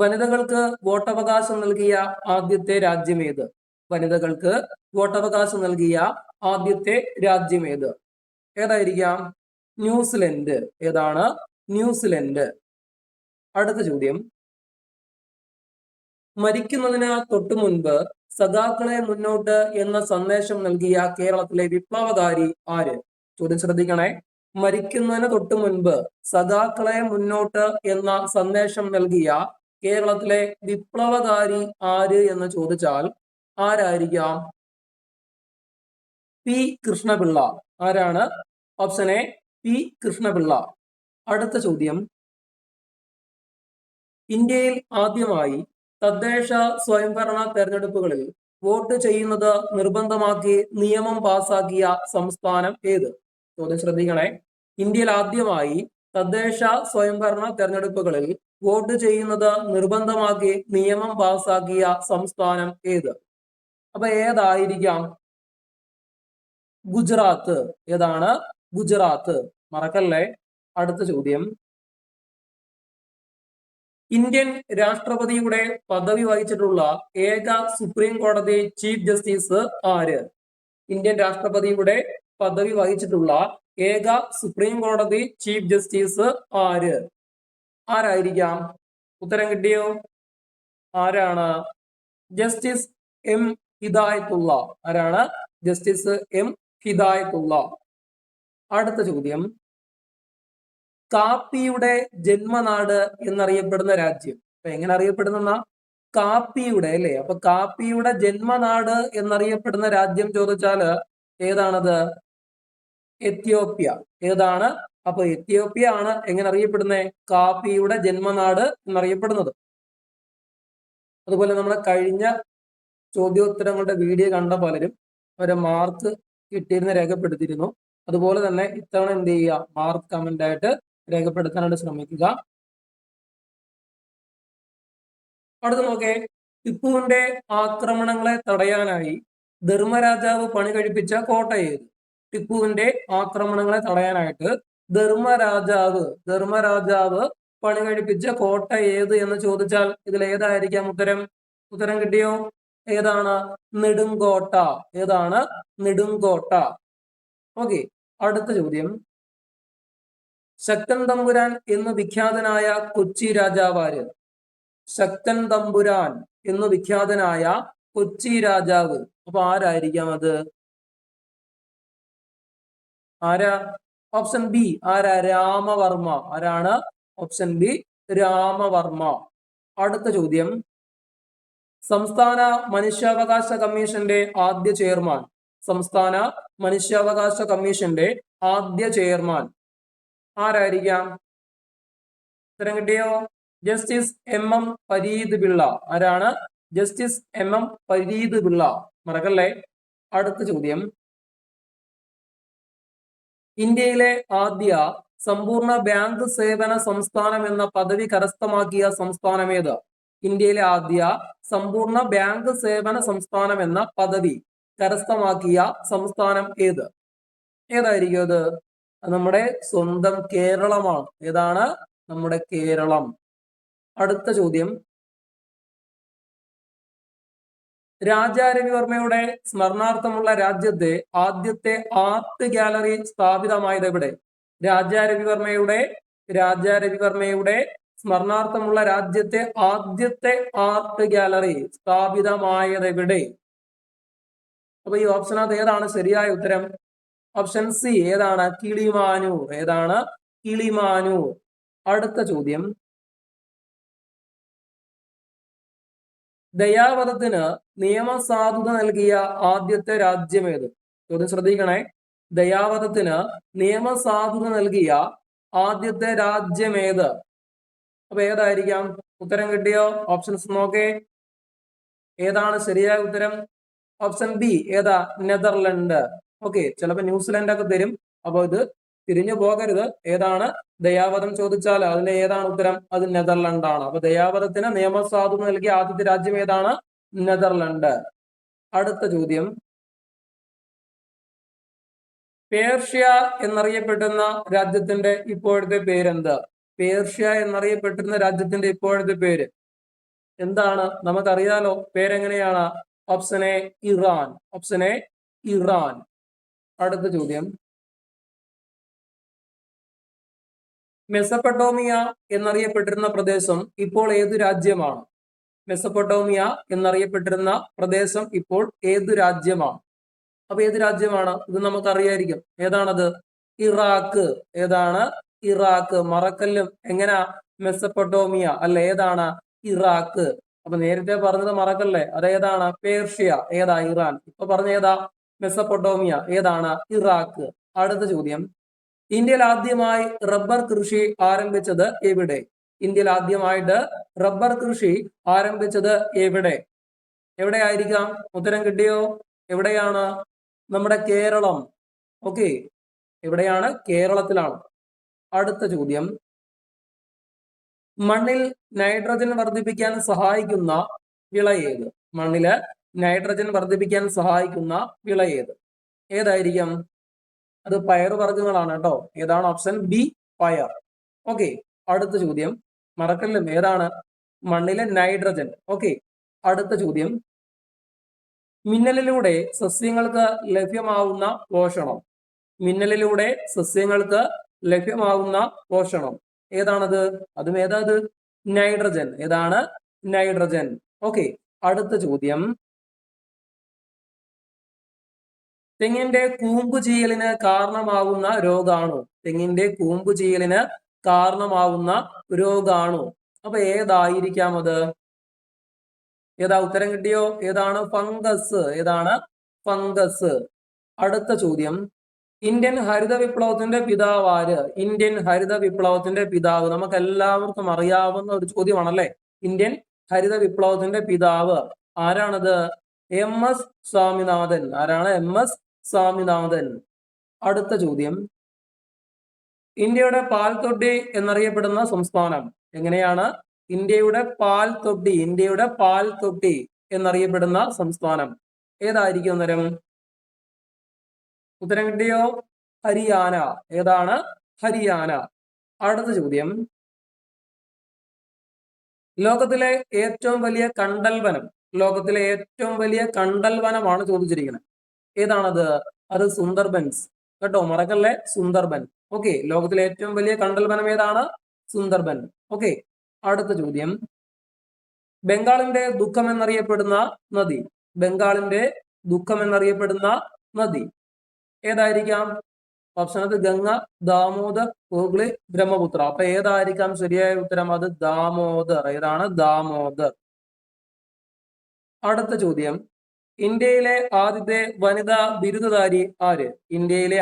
വനിതകൾക്ക് വോട്ടവകാശം നൽകിയ ആദ്യത്തെ രാജ്യം ഏത്? വനിതകൾക്ക് വോട്ടവകാശം നൽകിയ ആദ്യത്തെ രാജ്യം ഏത്? ഏതായിരിക്കാം? ന്യൂസിലൻഡ്. ഏതാണ്? ന്യൂസിലൻഡ്. അടുത്ത ചോദ്യം, മരിക്കുന്നതിന് തൊട്ടു മുൻപ് സഖാക്കളെ മുന്നോട്ട് എന്ന സന്ദേശം നൽകിയ കേരളത്തിലെ വിപ്ലവകാരി ആര്? ചോദ്യം ശ്രദ്ധിക്കണേ. മരിക്കുന്നതിന് തൊട്ടു മുൻപ് സഖാക്കളെ മുന്നോട്ട് എന്ന സന്ദേശം നൽകിയ കേരളത്തിലെ വിപ്ലവകാരി ആര് എന്ന് ചോദിച്ചാൽ ആരായിരിക്കാം? പി കൃഷ്ണപിള്ള. ആരാണ്? Option A, P Krishnapillai. അടുത്ത ചോദ്യം, ഇന്ത്യയിൽ ആദ്യമായി തദ്ദേശ സ്വയംഭരണ തെരഞ്ഞെടുപ്പുകളിൽ വോട്ട് ചെയ്യുന്നത് നിർബന്ധമാക്കി നിയമം പാസാക്കിയ സംസ്ഥാനം ഏത്? ചോദ്യം ശ്രദ്ധിക്കണേ. ഇന്ത്യയിൽ ആദ്യമായി തദ്ദേശ സ്വയംഭരണ തെരഞ്ഞെടുപ്പുകളിൽ വോട്ട് ചെയ്യുന്നത് നിർബന്ധമാക്കി നിയമം പാസാക്കിയ സംസ്ഥാനം ഏത്? അപ്പൊ ഏതായിരിക്കാം? ഗുജറാത്ത്. ഏതാണ്? ഗുജറാത്ത്. മറക്കല്ലേ. അടുത്ത ചോദ്യം, ഇന്ത്യൻ രാഷ്ട്രപതിയുടെ പദവി വഹിച്ചിട്ടുള്ള ഏക സുപ്രീം കോടതി ചീഫ് ജസ്റ്റിസ് ആര്? ഇന്ത്യൻ രാഷ്ട്രപതിയുടെ പദവി വഹിച്ചിട്ടുള്ള ഏക സുപ്രീം കോടതി ചീഫ് ജസ്റ്റിസ് ആര്? ആരായിരിക്കാം? ഉത്തരം കിട്ടിയോ? ആരാണ്? Justice M Hidayatullah. ആരാണ്? Justice M Hidayatullah. അടുത്ത ചോദ്യം, കാപ്പിയുടെ ജന്മനാട് എന്നറിയപ്പെടുന്ന രാജ്യം. അപ്പൊ എങ്ങനെ അറിയപ്പെടുന്ന? കാപ്പിയുടെ, അല്ലെ? അപ്പൊ കാപ്പിയുടെ ജന്മനാട് എന്നറിയപ്പെടുന്ന രാജ്യം ചോദിച്ചാല് ഏതാണത്? എത്യോപ്യ. ഏതാണ്? അപ്പൊ എത്യോപ്യ ആണ് എങ്ങനെ അറിയപ്പെടുന്നത്? കാപ്പിയുടെ ജന്മനാട് എന്നറിയപ്പെടുന്നത്. അതുപോലെ നമ്മുടെ കഴിഞ്ഞ ചോദ്യോത്തരങ്ങളുടെ വീഡിയോ കണ്ട പലരും അവരെ മാർക്ക് കിട്ടിയിരുന്ന രേഖപ്പെടുത്തിയിരുന്നു. അതുപോലെ തന്നെ ഇത്തവണ എന്ത് ചെയ്യുക? മാർക്ക് കമന്റ് ആയിട്ട് രേഖപ്പെടുത്താനായിട്ട് ശ്രമിക്കുക. അടുത്ത് നോക്കേ, ടിപ്പുവിന്റെ ആക്രമണങ്ങളെ തടയാനായി ധർമ്മരാജാവ് പണി കഴിപ്പിച്ച കോട്ട ഏത്? ടിപ്പുവിന്റെ ആക്രമണങ്ങളെ തടയാനായിട്ട് ധർമ്മരാജാവ് പണി കഴിപ്പിച്ച കോട്ട ഏത് എന്ന് ചോദിച്ചാൽ ഇതിൽ ഏതായിരിക്കാം ഉത്തരം? ഉത്തരം കിട്ടിയോ? ഏതാണ്? നെടുങ്കോട്ട. ഏതാണ്? നെടുങ്കോട്ട. ഓക്കെ. അടുത്ത ചോദ്യം, ശക്തൻ തമ്പുരാൻ എന്ന് വിഖ്യാതനായ കൊച്ചി രാജാവാര്? ശക്തൻ തമ്പുരാൻ എന്ന് വിഖ്യാതനായ കൊച്ചി രാജാവ്. അപ്പൊ ആരായിരിക്കാം അത്? ആരാ? Option B. ആരാ? രാമവർമ്മ. ആരാണ്? Option B, Ramavarma. അടുത്ത ചോദ്യം, സംസ്ഥാന മനുഷ്യാവകാശ കമ്മീഷന്റെ ആദ്യ ചെയർമാൻ. സംസ്ഥാന മനുഷ്യാവകാശ കമ്മീഷന്റെ ആദ്യ ചെയർമാൻ ആരായിരിക്കാം? ഉത്തരം കിട്ടിയോ? Justice M M Fareed Pillai. ആരാണ്? Justice M M Fareed Pillai. മറക്കല്ലേ. അടുത്ത ചോദ്യം, ഇന്ത്യയിലെ ആദ്യ സമ്പൂർണ്ണ ബാങ്ക് സേവന സംസ്ഥാനം എന്ന പദവി കരസ്ഥമാക്കിയ സംസ്ഥാനം ഏത്? ഇന്ത്യയിലെ ആദ്യ സമ്പൂർണ്ണ ബാങ്ക് സേവന സംസ്ഥാനം എന്ന പദവി കരസ്ഥമാക്കിയ സംസ്ഥാനം ഏത്? ഏതായിരിക്കും അത്? നമ്മുടെ സ്വന്തം കേരളമാണ്. ഏതാണ്? നമ്മുടെ കേരളം. അടുത്ത ചോദ്യം, രാജാ രവിവർമ്മയുടെ സ്മരണാർത്ഥമുള്ള രാജ്യത്തെ ആദ്യത്തെ ആർട്ട് ഗാലറി സ്ഥാപിതമായത് എവിടെ? രാജാ രവിവർമ്മയുടെ സ്മരണാർത്ഥമുള്ള രാജ്യത്തെ ആദ്യത്തെ ആർട്ട് ഗാലറി സ്ഥാപിതമായത് എവിടെ? അപ്പൊ ഈ ഓപ്ഷനകത്ത് ഏതാണ് ശരിയായ ഉത്തരം? Option C. ഏതാണ്? കിളിമാനൂർ. ഏതാണ്? കിളിമാനൂർ. അടുത്ത ചോദ്യം, ദയാവധത്തിന് നിയമസാധുത നൽകിയ ആദ്യത്തെ രാജ്യം ഏത്? ചോദ്യം ശ്രദ്ധിക്കണേ. ദയാവധത്തിന് നിയമസാധുത നൽകിയ ആദ്യത്തെ രാജ്യം ഏത്? അപ്പൊ ഏതായിരിക്കാം? ഉത്തരം കിട്ടിയോ? ഓപ്ഷൻസ് നോക്കേ. ഏതാണ് ശരിയായ ഉത്തരം? Option B. ഏതാ? നെതർലൻഡ്. ഓക്കെ. ചിലപ്പോൾ ന്യൂസിലൻഡ് ഒക്കെ തരും. അപ്പൊ ഇത് തിരിഞ്ഞു പോകരുത്. ഏതാണ്? ദയാവധം ചോദിച്ചാൽ അതിന്റെ ഏതാണ് ഉത്തരം? അത് നെതർലൻഡ് ആണ്. അപ്പൊ ദയാവധത്തിന് നിയമസാധുത നൽകിയ ആദ്യത്തെ രാജ്യം ഏതാണ്? നെതർലൻഡ്. അടുത്ത ചോദ്യം, പേർഷ്യ എന്നറിയപ്പെടുന്ന രാജ്യത്തിന്റെ ഇപ്പോഴത്തെ പേരെന്ത്? പേർഷ്യ എന്നറിയപ്പെട്ടിരുന്ന രാജ്യത്തിന്റെ ഇപ്പോഴത്തെ പേര് എന്താണ്? നമുക്കറിയാലോ, പേരെങ്ങനെയാണ്? Option A Iran. Option A Iran. അടുത്ത ചോദ്യം, മെസപ്പൊട്ടോമിയ എന്നറിയപ്പെട്ടിരുന്ന പ്രദേശം ഇപ്പോൾ ഏതു രാജ്യമാണ്? മെസപ്പൊട്ടോമിയ എന്നറിയപ്പെട്ടിരുന്ന പ്രദേശം ഇപ്പോൾ ഏതു രാജ്യമാണ്? അപ്പൊ ഏത് രാജ്യമാണ്? ഇത് നമുക്കറിയായിരിക്കും. ഏതാണത്? ഇറാഖ്. ഏതാണ്? ഇറാഖ്. മറക്കല്ലും. എങ്ങനാ? മെസപ്പൊട്ടോമിയ അല്ല, ഏതാണ്? ഇറാഖ്. അപ്പൊ നേരത്തെ പറഞ്ഞത് മറക്കല്ലേ, അതേതാണ്? പേർഷ്യ. ഏതാ? ഇറാൻ. ഇപ്പൊ പറഞ്ഞ ഏതാ? മെസപ്പൊട്ടോമിയ. ഏതാണ്? ഇറാഖ്. അടുത്ത ചോദ്യം, ഇന്ത്യയിൽ ആദ്യമായി റബ്ബർ കൃഷി ആരംഭിച്ചത് എവിടെ? ഇന്ത്യയിൽ ആദ്യമായിട്ട് റബ്ബർ കൃഷി ആരംഭിച്ചത് എവിടെ? എവിടെയായിരിക്കാം? ഉത്തരം കിട്ടിയോ? എവിടെയാണ്? നമ്മുടെ കേരളം. ഓക്കെ, എവിടെയാണ്? കേരളത്തിലാണ്. അടുത്ത ചോദ്യം, മണ്ണിൽ നൈട്രജൻ വർദ്ധിപ്പിക്കാൻ സഹായിക്കുന്ന വിള ഏത്? മണ്ണില് നൈട്രജൻ വർദ്ധിപ്പിക്കാൻ സഹായിക്കുന്ന വിള ഏത്? ഏതായിരിക്കാം? അത് പയറുവർഗ്ഗങ്ങളാണ് കേട്ടോ. ഏതാണ്? ഓപ്ഷൻ ബി പയർ. ഓക്കെ, അടുത്ത ചോദ്യം, മറക്കല്ലും. ഏതാണ്? മണ്ണിലെ നൈട്രജൻ. ഓക്കെ, അടുത്ത ചോദ്യം, മിന്നലിലൂടെ സസ്യങ്ങൾക്ക് ലഭ്യമാവുന്ന പോഷണം. മിന്നലിലൂടെ സസ്യങ്ങൾക്ക് ലഭ്യമാവുന്ന പോഷണം ഏതാണത്? അതും ഏതാത്? നൈട്രജൻ. ഏതാണ്? നൈട്രജൻ. ഓക്കെ, അടുത്ത ചോദ്യം, തെങ്ങിന്റെ കൂമ്പ് ചീയലിന് കാരണമാവുന്ന രോഗാണു. തെങ്ങിന്റെ കൂമ്പ് ചീയലിന് കാരണമാവുന്ന രോഗാണു. അപ്പൊ ഏതായിരിക്കാം അത്? ഏതാ? ഉത്തരം കിട്ടിയോ? ഏതാണ്? ഫംഗസ്. ഏതാണ്? ഫംഗസ്. അടുത്ത ചോദ്യം, ഇന്ത്യൻ ഹരിത വിപ്ലവത്തിന്റെ പിതാവ് ആര്? ഇന്ത്യൻ ഹരിത വിപ്ലവത്തിന്റെ പിതാവ് നമുക്ക് എല്ലാവർക്കും അറിയാവുന്ന ഒരു ചോദ്യമാണല്ലേ. ഇന്ത്യൻ ഹരിത വിപ്ലവത്തിന്റെ പിതാവ് ആരാണത്? M S Swaminathan. ആരാണ്? M S Swaminathan. അടുത്ത ചോദ്യം, ഇന്ത്യയുടെ പാൽത്തൊട്ടി എന്നറിയപ്പെടുന്ന സംസ്ഥാനം എങ്ങനെയാണ്? ഇന്ത്യയുടെ പാൽത്തൊട്ടി. ഇന്ത്യയുടെ പാൽത്തൊട്ടി എന്നറിയപ്പെടുന്ന സംസ്ഥാനം ഏതായിരിക്കും? അന്നേരം ഉത്തരം കിട്ടിയോ? ഹരിയാന. ഏതാണ്? ഹരിയാന. അടുത്ത ചോദ്യം, ലോകത്തിലെ ഏറ്റവും വലിയ കണ്ടൽ വനം. ലോകത്തിലെ ഏറ്റവും വലിയ കണ്ടൽ വനമാണ് ചോദിച്ചിരിക്കുന്നത്. ഏതാണത്? അത് സുന്ദർബൻസ്. കേട്ടോ, മറക്കല്ലേ, സുന്ദർബൻ. ഓക്കെ, ലോകത്തിലെ ഏറ്റവും വലിയ കണ്ടൽ വനം ഏതാണ്? സുന്ദർബൻ. ഓക്കെ, അടുത്ത ചോദ്യം, ബംഗാളിന്റെ ദുഃഖം എന്നറിയപ്പെടുന്ന നദി. ബംഗാളിന്റെ ദുഃഖം എന്നറിയപ്പെടുന്ന നദി ഏതായിരിക്കാം? ഓപ്ഷൻ അത് ഗംഗ, ദാമോദർ, ഹൂഗ്ലി, ബ്രഹ്മപുത്ര. അപ്പൊ ഏതായിരിക്കാം ശരിയായ ഉത്തരം? അത് ദാമോദർ. ഏതാണ്? ദാമോദർ. അടുത്ത ചോദ്യം, ഇന്ത്യയിലെ ആദ്യത്തെ വനിതാ ബിരുദധാരി ആര്? ഇന്ത്യയിലെ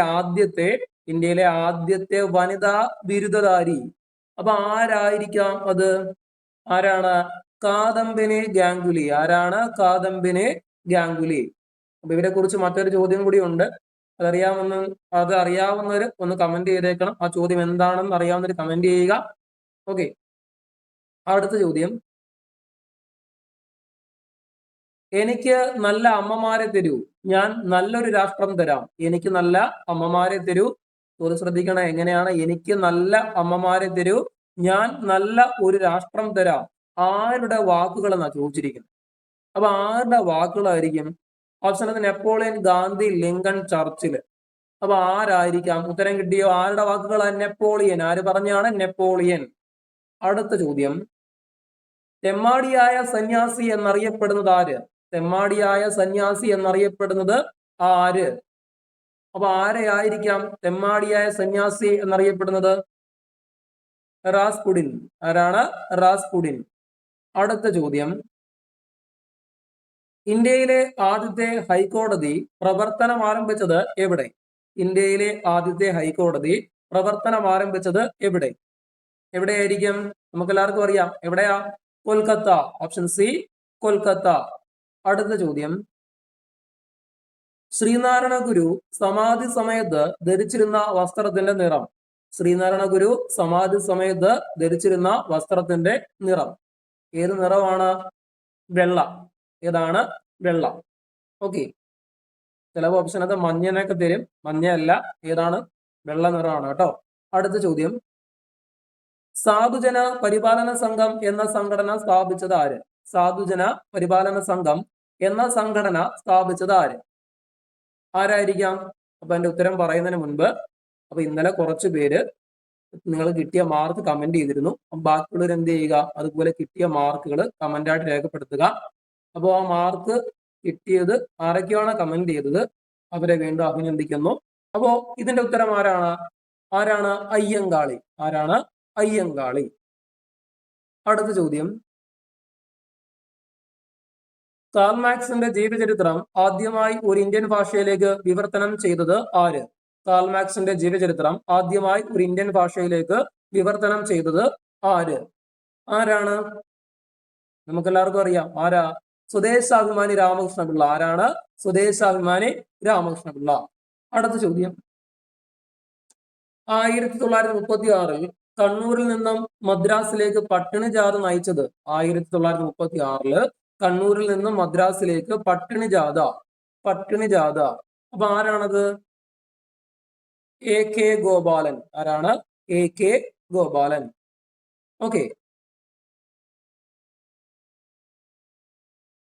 ആദ്യത്തെ വനിതാ ബിരുദധാരി. അപ്പൊ ആരായിരിക്കാം അത്? ആരാണ്? കാദംബിനി ഗാംഗുലി. ആരാണ്? കാദംബിനി ഗാംഗുലി. അപ്പൊ ഇവരെ കുറിച്ച് മറ്റൊരു ചോദ്യം കൂടി ഉണ്ട്. അത് അറിയാവുന്നവർ ഒന്ന് കമന്റ് ചെയ്തേക്കണം. ആ ചോദ്യം എന്താണെന്ന് അറിയാവുന്നവർ കമന്റ് ചെയ്യുക. ഓക്കെ, അടുത്ത ചോദ്യം, എനിക്ക് നല്ല അമ്മമാരെ തരൂ, ഞാൻ നല്ലൊരു രാഷ്ട്രം തരാം. എനിക്ക് നല്ല അമ്മമാരെ തരൂ. ചോദ്യം ശ്രദ്ധിക്കണം. എങ്ങനെയാണ്? എനിക്ക് നല്ല അമ്മമാരെ തരൂ, ഞാൻ നല്ല ഒരു രാഷ്ട്രം തരാം. ആരുടെ വാക്കുകൾ എന്നാ ചോദിച്ചിരിക്കുന്നത്. അപ്പൊ ആരുടെ വാക്കുകളായിരിക്കും? ഓപ്ഷൻ അത് നെപ്പോളിയൻ, ഗാന്ധി, ലിങ്കൺ, ചർച്ചില്. അപ്പൊ ആരായിരിക്കാം? ഉത്തരം കിട്ടിയോ? ആരുടെ വാക്കുകളാണ്? നെപ്പോളിയൻ. ആര് പറഞ്ഞാണ്? നെപ്പോളിയൻ. അടുത്ത ചോദ്യം, തെമ്മാടിയായ സന്യാസി എന്നറിയപ്പെടുന്നത് ആര്? തെമ്മാടിയായ സന്യാസി എന്നറിയപ്പെടുന്നത് ആര്? അപ്പൊ ആരെയായിരിക്കാം തെമ്മാടിയായ സന്യാസി എന്നറിയപ്പെടുന്നത്? റാസ്പുടിൻ. ആരാണ്? റാസ്പുടിൻ. അടുത്ത ചോദ്യം, ഇന്ത്യയിലെ ആദ്യത്തെ ഹൈക്കോടതി പ്രവർത്തനം ആരംഭിച്ചത് എവിടെ? ഇന്ത്യയിലെ ആദ്യത്തെ ഹൈക്കോടതി പ്രവർത്തനം ആരംഭിച്ചത് എവിടെ? എവിടെയായിരിക്കും? നമുക്ക് എല്ലാവർക്കും അറിയാം. എവിടെയാ? കൊൽക്കത്ത. Option C, Kolkata. അടുത്ത ചോദ്യം, ശ്രീനാരായണ ഗുരു സമാധി സമയത്ത് ധരിച്ചിരുന്ന വസ്ത്രത്തിന്റെ നിറം. ശ്രീനാരായണ ഗുരു സമാധി സമയത്ത് ധരിച്ചിരുന്ന വസ്ത്രത്തിന്റെ നിറം ഏത് നിറമാണ്? വെള്ള. ഏതാണ്? വെള്ള. ഓക്കെ, ചില ഓപ്ഷനൊക്കെ മഞ്ഞനൊക്കെ തരും. മഞ്ഞയല്ല. ഏതാണ്? വെള്ള നിറമാണ് കേട്ടോ. അടുത്ത ചോദ്യം, സാധുജന പരിപാലന സംഘം എന്ന സംഘടന സ്ഥാപിച്ചത് ആര്? സാധുജന പരിപാലന സംഘം എന്ന സംഘടന സ്ഥാപിച്ചത് ആര്? ആരായിരിക്കാം? അപ്പൊ എന്റെ ഉത്തരം പറയുന്നതിന് മുൻപ് അപ്പൊ ഇന്നലെ കുറച്ചു പേര് നിങ്ങൾ കിട്ടിയ മാർക്ക് കമന്റ് ചെയ്തിരുന്നു. ബാക്കിയുള്ളവർ എന്ത് ചെയ്യുക? അതുപോലെ കിട്ടിയ മാർക്കുകൾ കമന്റ് ആയിട്ട് രേഖപ്പെടുത്തുക. അപ്പോൾ ആ മാർക്ക് കിട്ടിയത് ആരൊക്കെയാണ് കമന്റ് ചെയ്തത് അവരെ വീണ്ടും അഭിനന്ദിക്കുന്നു. അപ്പോ ഇതിന്റെ ഉത്തരം ആരാണ്? അയ്യങ്കാളി. ആരാണ്? അയ്യങ്കാളി. അടുത്ത ചോദ്യം, കാൾ മാർക്സിന്റെ ജീവചരിത്രം ആദ്യമായി ഒരു ഇന്ത്യൻ ഭാഷയിലേക്ക് വിവർത്തനം ചെയ്തത് ആര്? കാൾ മാർക്സിന്റെ ജീവചരിത്രം ആദ്യമായി ഒരു ഇന്ത്യൻ ഭാഷയിലേക്ക് വിവർത്തനം ചെയ്തത് ആരാണ്? നമുക്കെല്ലാവർക്കും അറിയാം. ആരാ? സ്വദേശാഭിമാനി രാമകൃഷ്ണപിള്ള. ആരാണ്? സ്വദേശാഭിമാനി രാമകൃഷ്ണപിള്ള. അടുത്ത ചോദ്യം, 1936 കണ്ണൂരിൽ നിന്നും മദ്രാസിലേക്ക് പട്ടിണി ജാഥ നയിച്ചത്? 1936 കണ്ണൂരിൽ നിന്നും മദ്രാസിലേക്ക് പട്ടിണി ജാഥ. അപ്പൊ ആരാണത്? A.K. ഗോപാലൻ. ആരാണ്? A.K. ഗോപാലൻ. ഓക്കെ,